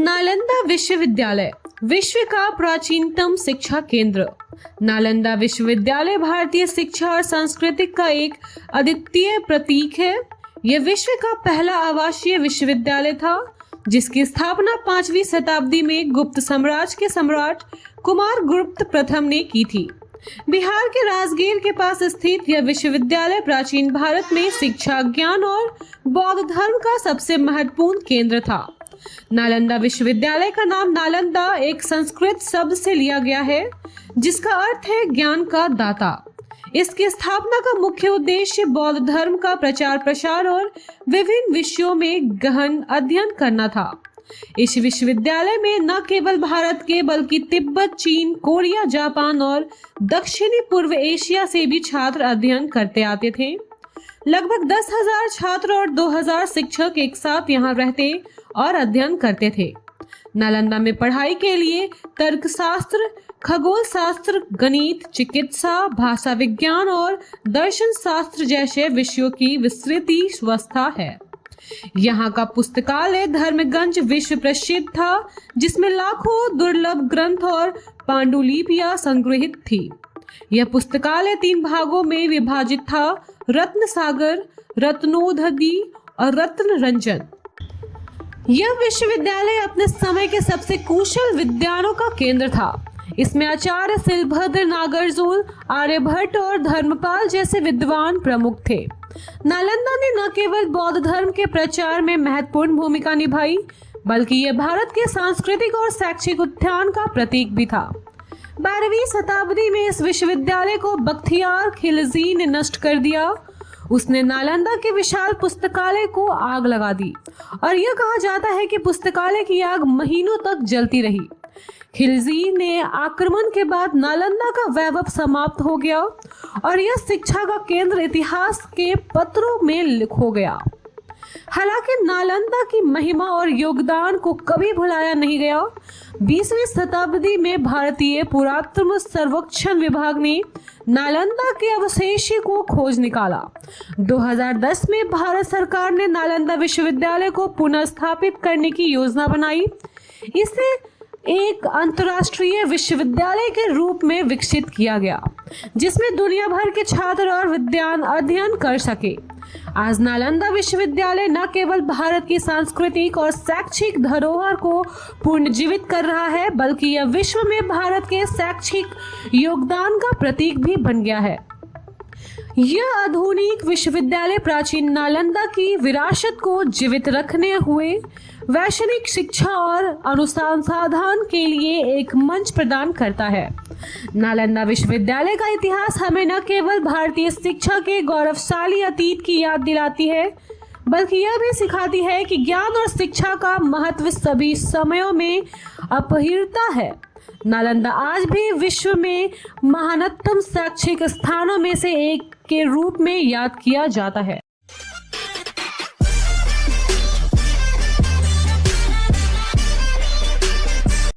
नालंदा विश्वविद्यालय विश्व का प्राचीनतम शिक्षा केंद्र। नालंदा विश्वविद्यालय भारतीय शिक्षा और संस्कृति का एक अद्वितीय प्रतीक है। यह विश्व का पहला आवासीय विश्वविद्यालय था, जिसकी स्थापना 5वीं शताब्दी में गुप्त साम्राज्य के सम्राट कुमारगुप्त प्रथम ने की थी। बिहार के राजगीर के पास स्थित यह विश्वविद्यालय प्राचीन भारत में शिक्षा, ज्ञान और बौद्ध धर्म का सबसे महत्वपूर्ण केंद्र था। नालंदा विश्वविद्यालय का नाम नालंदा एक संस्कृत शब्द से लिया गया है, जिसका अर्थ है ज्ञान का दाता। इसकी स्थापना का मुख्य उद्देश्य बौद्ध धर्म का प्रचार प्रसार और विभिन्न विषयों में गहन अध्ययन करना था। इस विश्वविद्यालय में न केवल भारत के बल्कि तिब्बत, चीन, कोरिया, जापान और दक्षिणी पूर्व एशिया से भी छात्र अध्ययन करते आते थे। लगभग 10,000 छात्र और 2,000 शिक्षक एक साथ यहाँ रहते और अध्ययन करते थे। नालंदा में पढ़ाई के लिए तर्कशास्त्र, खगोल शास्त्र, गणित, चिकित्सा, भाषा विज्ञान और दर्शन शास्त्र जैसे विषयों की विस्तृत व्यवस्था है। यहाँ का पुस्तकालय धर्मगंज विश्व प्रसिद्ध था, जिसमें लाखों दुर्लभ ग्रंथ और पांडुलिपियां संग्रहित थी। यह पुस्तकालय 3 भागों में विभाजित था: रत्न सागर, रत्नोदधि और रत्न रंजन। यह विश्वविद्यालय अपने समय के सबसे कुशल विद्वानों का केंद्र था। इसमें आचार्य शिलभद्र, नागार्जुन, आर्यभट्ट और धर्मपाल जैसे विद्वान प्रमुख थे। नालंदा ने न केवल बौद्ध धर्म के प्रचार में महत्वपूर्ण भूमिका निभाई, बल्कि यह भारत के सांस्कृतिक और शैक्षिक उत्थान का प्रतीक भी था। 12वीं शताब्दी में इस विश्वविद्यालय को बख्तियार खिलजी ने नष्ट कर दिया। उसने नालंदा के विशाल पुस्तकालय को आग लगा दी और यह कहा जाता है कि पुस्तकालय की आग महीनों तक जलती रही। खिलजी ने आक्रमण के बाद नालंदा का वैभव समाप्त हो गया और यह शिक्षा का केंद्र इतिहास के पत्रों में खो गया। हालांकि नालंदा की महिमा और योगदान को कभी भुलाया नहीं गया। 20वीं शताब्दी में भारतीय पुरातत्व सर्वेक्षण विभाग ने नालंदा के अवशेष को खोज निकाला। 2010 में भारत सरकार ने नालंदा विश्वविद्यालय को पुनर्स्थापित करने की योजना बनाई। इसे एक अंतर्राष्ट्रीय विश्वविद्यालय के रूप में विकसित किया गया, जिसमें दुनिया भर के छात्र और विद्वान अध्ययन कर सके। आज नालंदा विश्वविद्यालय न केवल भारत की सांस्कृतिक और शैक्षिक धरोहर को पुनर्जीवित कर रहा है, बल्कि यह विश्व में भारत के शैक्षिक योगदान का प्रतीक भी बन गया है। यह आधुनिक विश्वविद्यालय प्राचीन नालंदा की विरासत को जीवित रखने हुए वैश्विक शिक्षा और अनुसंधान के लिए एक मंच प्रदान करता है। नालंदा विश्वविद्यालय का इतिहास हमें न केवल भारतीय शिक्षा के गौरवशाली अतीत की याद दिलाती है, बल्कि यह भी सिखाती है कि ज्ञान और शिक्षा का महत्व सभी समयों में अपरिहार्य है। नालंदा आज भी विश्व में महानतम शैक्षिक स्थानों में से एक के रूप में याद किया जाता है।